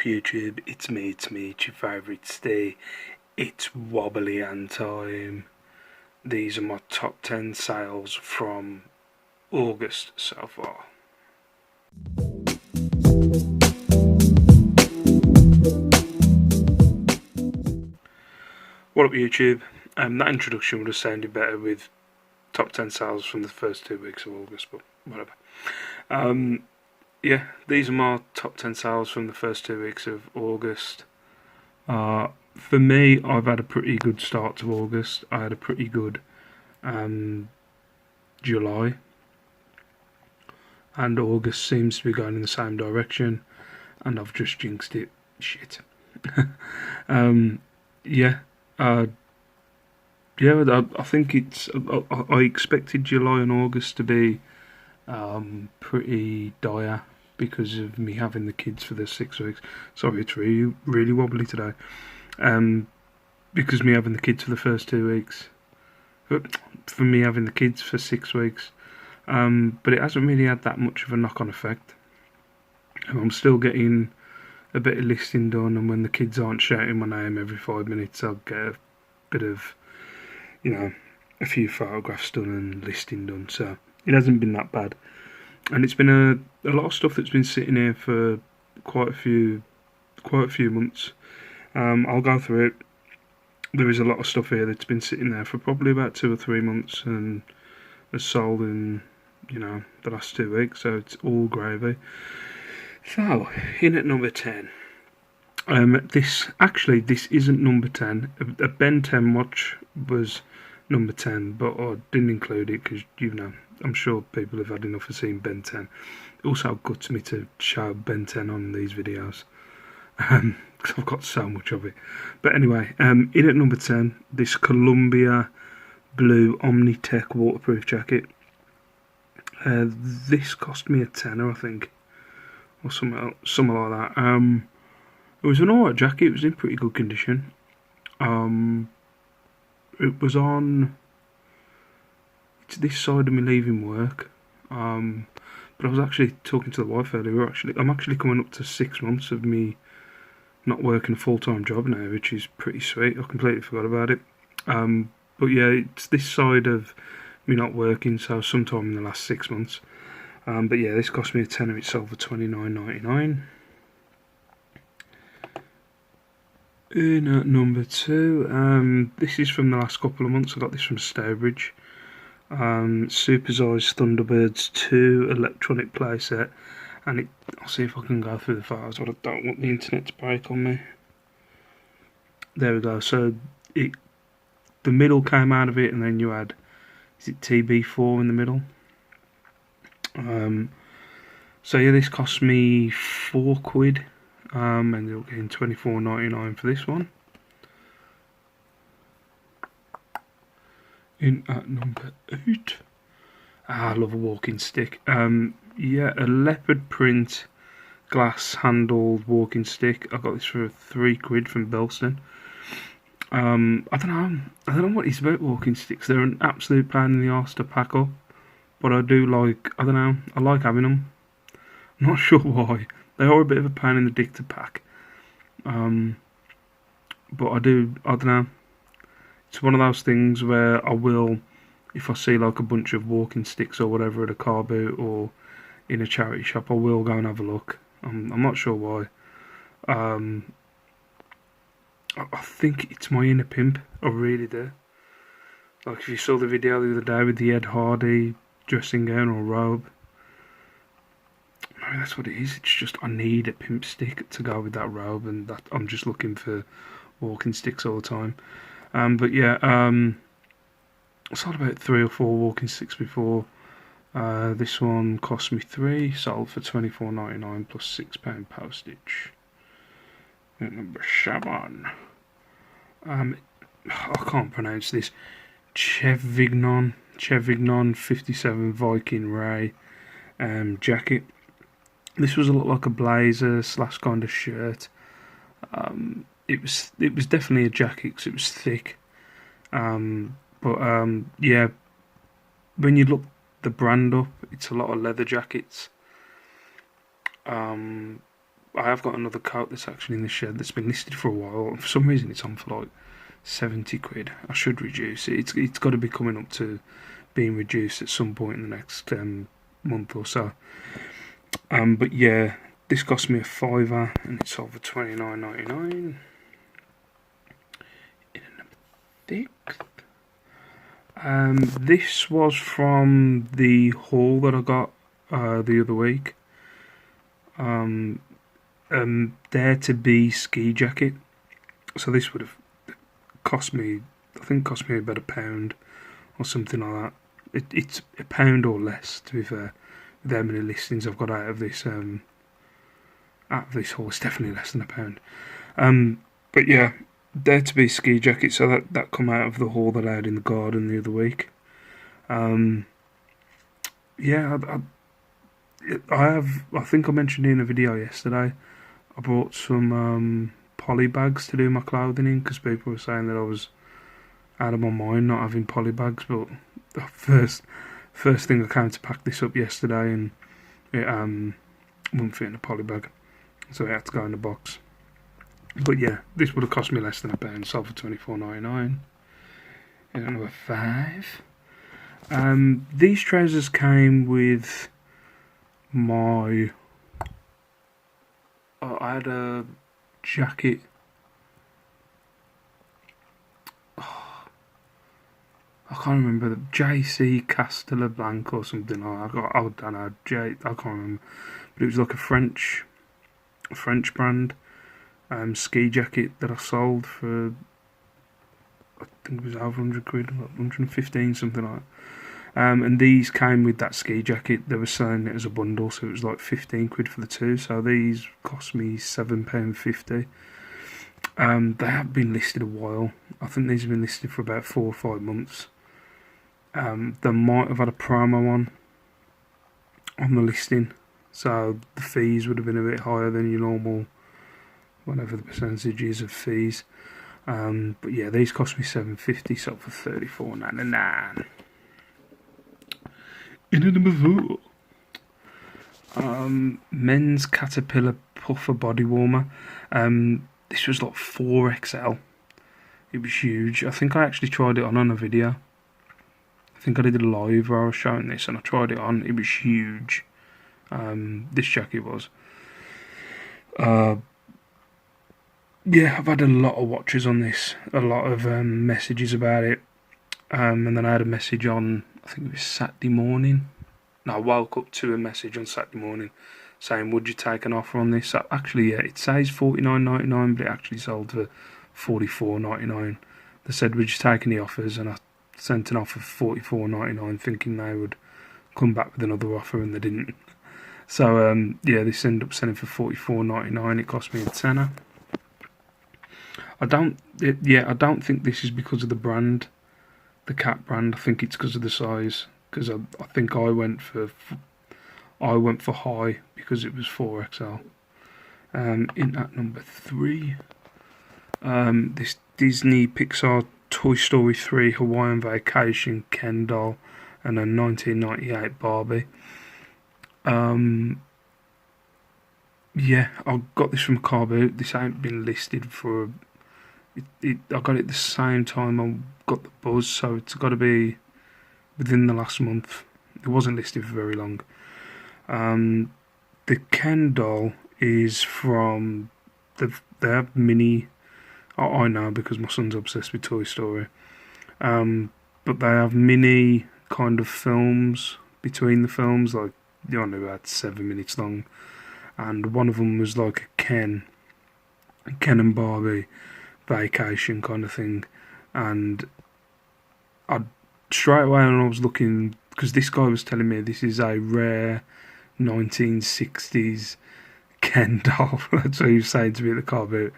YouTube? It's me, it's your favourite Steve. It's wobbly and time. These are my top 10 sales from August so far. What up YouTube? That introduction would have sounded better with top 10 sales from the first 2 weeks of August, but whatever. Yeah, these are my top 10 sales from the first 2 weeks of August. For me, I've had a pretty good start to August. I had a pretty good July, and August seems to be going in the same direction, and I've just jinxed it. Shit. Yeah. I think it's. I expected July and August to be pretty dire because of me having the kids for the 6 weeks. Sorry, it's really wobbly today. Because me having the kids for the first 2 weeks. For me having the kids for 6 weeks. But it hasn't really had that much of a knock-on effect. I'm still getting a bit of listing done, and when the kids aren't shouting my name every 5 minutes, I'll get a bit of, a few photographs done and listing done. So it hasn't been that bad, and it's been a lot of stuff that's been sitting here for quite a few months. I'll go through it. There is a lot of stuff here that's been sitting there for probably about 2 or 3 months and has sold in the last 2 weeks, so it's all gravy. So, in at number 10. This isn't number 10. A Ben 10 watch was number 10, but I didn't include it because, I'm sure people have had enough of seeing Ben 10. It also guts me to show Ben 10 on these videos, because I've got so much of it. But anyway, in at number 10, this Columbia Blue Omnitech waterproof jacket. This cost me a tenner, I think, or something like that. It was an alright jacket. It was in pretty good condition. It was on this side of me leaving work. But I was actually talking to the wife earlier. I'm actually coming up to 6 months of me not working a full-time job now, which is pretty sweet. I completely forgot about it. But yeah, it's this side of me not working, so sometime in the last 6 months. But yeah, this cost me a tenner. It sold for $29.99. In at number 2, this is from the last couple of months. I got this from Stowbridge. Supersize Thunderbirds 2 electronic playset, and I'll see if I can go through the files. I don't want the internet to break on me. There we go. So the middle came out of it, and then you had, is it TB4 in the middle? So yeah, this cost me £4, and ended up getting $24.99 for this one. In at number 8, I love a walking stick. Yeah, a leopard print glass handled walking stick. I got this for £3 from Belston. I don't know what it is about walking sticks. They're an absolute pain in the arse to pack up, but I do like. I like having them. I'm not sure why. They are a bit of a pain in the dick to pack. But I don't know. It's one of those things where I will, if I see like a bunch of walking sticks or whatever at a car boot or in a charity shop, I will go and have a look. I'm not sure why. I think it's my inner pimp. I really do. Like if you saw the video the other day with the Ed Hardy dressing gown or robe, maybe that's what it is. It's just I need a pimp stick to go with that robe, and that I'm just looking for walking sticks all the time. But yeah, I sold about 3 or 4 walking sticks before. This one cost me 3, sold for $24.99 plus £6 postage. At number 7, I can't pronounce this. Chevignon 57 Viking Ray jacket. This was a lot like a blazer / kind of shirt. It was definitely a jacket because it was thick. But yeah, when you look the brand up, it's a lot of leather jackets. I have got another coat that's actually in the shed that's been listed for a while. For some reason, it's on for like 70 quid. I should reduce it. It's got to be coming up to being reduced at some point in the next month or so. But yeah, this cost me a fiver and it's sold for $29.99. In a thick. This was from the haul that I got the other week. Dare to Be ski jacket. So this would have cost me, I think, about £1 or something like that. It's £1 or less, to be fair. With how many listings I've got out of this haul, it's definitely less than £1. But yeah, Dare to Be ski jacket. So that come out of the haul that I had in the garden the other week. Yeah, I think I mentioned in a video yesterday, I bought some poly bags to do my clothing in, because people were saying that I was out of my mind not having poly bags. But the first thing, I came to pack this up yesterday and it wouldn't fit in a poly bag, so it had to go in a box. But yeah, this would have cost me less than £1, sold for $24.99. And number 5. These trousers came with my... I had a jacket. I can't remember, the JC Castelablanc or something like that. I don't know, I can't remember. But it was like a French brand ski jacket that I sold for, I think it was over 100 quid, like 115, something like that. And these came with that ski jacket. They were selling it as a bundle, so it was like 15 quid for the two. So these cost me £7.50. They have been listed a while. I think these have been listed for about 4 or 5 months. They might have had a promo on the listing, so the fees would have been a bit higher than your normal, whatever the percentage is of fees. But yeah, these cost me £7.50, sold for $34.99. In at number 4, men's Caterpillar puffer body warmer. This was like 4XL. It was huge. I think I actually tried it on a video. I think I did a live where I was showing this and I tried it on. It was huge. This jacket was. Yeah, I've had a lot of watches on this. A lot of messages about it. And then I had a message on, I think it was Saturday morning. No, I woke up to a message on Saturday morning saying, would you take an offer on this? So actually, yeah, it says $49.99, but it actually sold for $44.99. They said, would you take any offers? And I sent an offer for $44.99, thinking they would come back with another offer, and they didn't. So, yeah, this ended up selling for $44.99. It cost me a tenner. I don't think this is because of the brand, the Cat brand. I think it's because of the size. Because I think I went for high because it was 4XL. In at number 3, this Disney Pixar Toy Story 3 Hawaiian Vacation Ken doll and a 1998 Barbie. Yeah, I got this from Car Boot. This ain't been listed for. I got it the same time I got the Buzz, so it's got to be within the last month. It wasn't listed for very long. The Ken doll is from they have mini. I know because my son's obsessed with Toy Story. But they have mini kind of films between the films, like they're only about 7 minutes long, and one of them was like a Ken and Barbie vacation kind of thing, and I straight away when I was looking, because this guy was telling me this is a rare 1960s Ken doll. That's what he was saying to me at the car boot.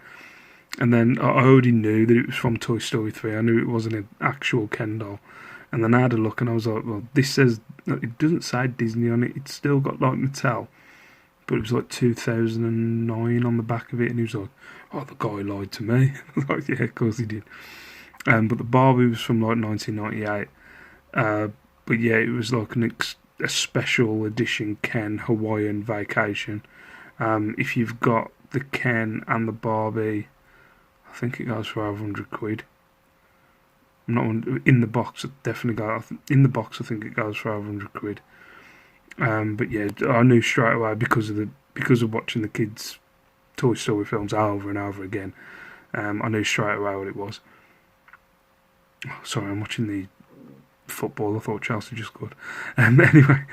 And then I already knew that it was from Toy Story 3. I knew it wasn't an actual Ken doll. And then I had a look and I was like, well, this says, it doesn't say Disney on it. It's still got like Mattel. But it was like 2009 on the back of it. And he was like, oh, the guy lied to me. I was like, yeah, of course he did. But the Barbie was from like 1998. But yeah, it was like a special edition Ken Hawaiian Vacation. If you've got the Ken and the Barbie, I think it goes for over 100 quid. I'm not in the box. Definitely go in the box. I think it goes for over 100 quid. But yeah, I knew straight away because of watching the kids' Toy Story films over and over again. I knew straight away what it was. Oh, sorry, I'm watching the football. I thought Chelsea just scored. Anyway,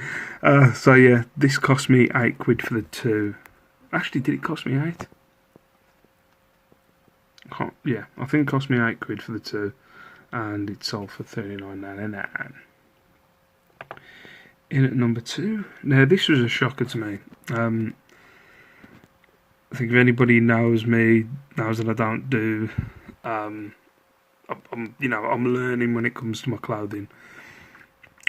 so yeah, this cost me £8 for the two. Actually, did it cost me 8? Yeah, I think it cost me £8 for the two, and it sold for $39.99. In at number 2. Now, this was a shocker to me. I think if anybody knows me, knows that I don't do. I'm learning when it comes to my clothing.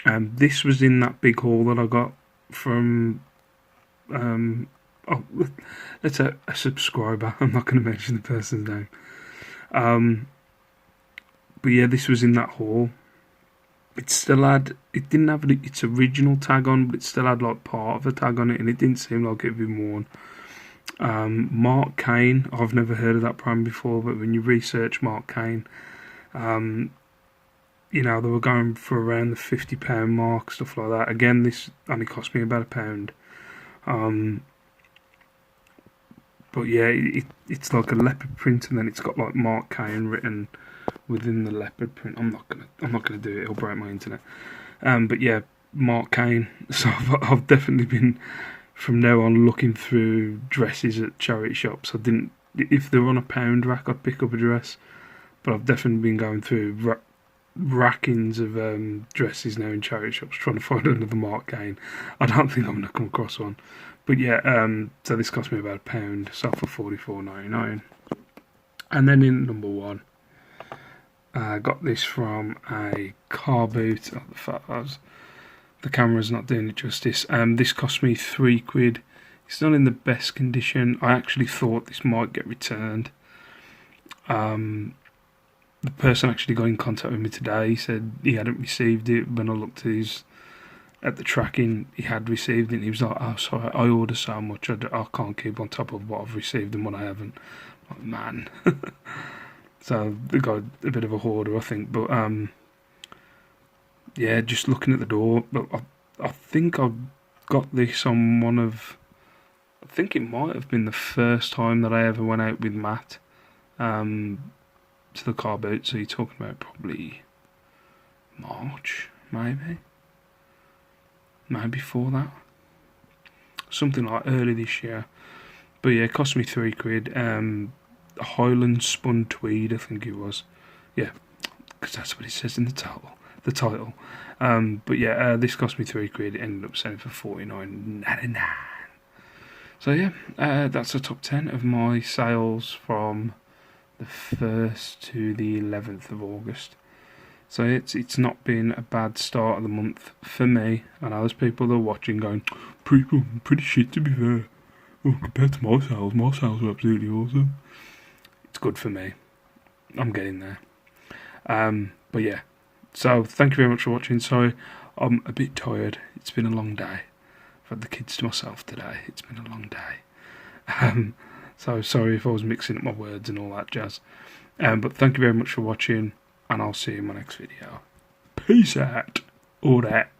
This was in that big haul that I got from. Let's say a subscriber. I'm not going to mention the person's name. But yeah, this was in that haul. It didn't have its original tag on, but it still had like part of the tag on it, and it didn't seem like it'd been worn. Mark Kane, I've never heard of that brand before, but when you research Mark Kane, they were going for around the £50 mark, stuff like that. Again, this only cost me about £1. But yeah, it's like a leopard print, and then it's got like Mark Kane written within the leopard print. I'm not gonna do it. It'll break my internet. But yeah, Mark Kane. So I've definitely been from now on looking through dresses at charity shops. If they're on a pound rack, I'd pick up a dress. But I've definitely been going through rackings of dresses now in charity shops trying to find another Mark Kane. I don't think I'm gonna come across one. But yeah, so this cost me about £1, sold for $44.99. And then in number 1, I got this from a car boot. The camera's not doing it justice. This cost me £3. It's not in the best condition. I actually thought this might get returned. The person actually got in contact with me today. He said he hadn't received it. When I looked at the tracking, he had received it, and he was like, "Oh, sorry, I order so much, I can't keep on top of what I've received and what I haven't." I'm like, man. So they got a bit of a hoarder, I think. But yeah, just looking at the door. But I think I got this on one of. I think it might have been the first time that I ever went out with Matt to the car boot. So you're talking about probably March, maybe before that, something like early this year. But yeah, it cost me £3. Highland spun tweed, I think it was. Yeah, because that's what it says in the title. But yeah, this cost me £3. It ended up selling for $49.99. So yeah, that's the top 10 of my sales from the 1st to the 11th of August. So it's not been a bad start of the month for me. I know there's people that are watching going, pretty shit to be fair. Well, compared to my sales were absolutely awesome. It's good for me. I'm getting there. But yeah, so thank you very much for watching. Sorry, I'm a bit tired. It's been a long day. I've had the kids to myself today. It's been a long day. So sorry if I was mixing up my words and all that jazz. But thank you very much for watching, and I'll see you in my next video. Peace out. All that.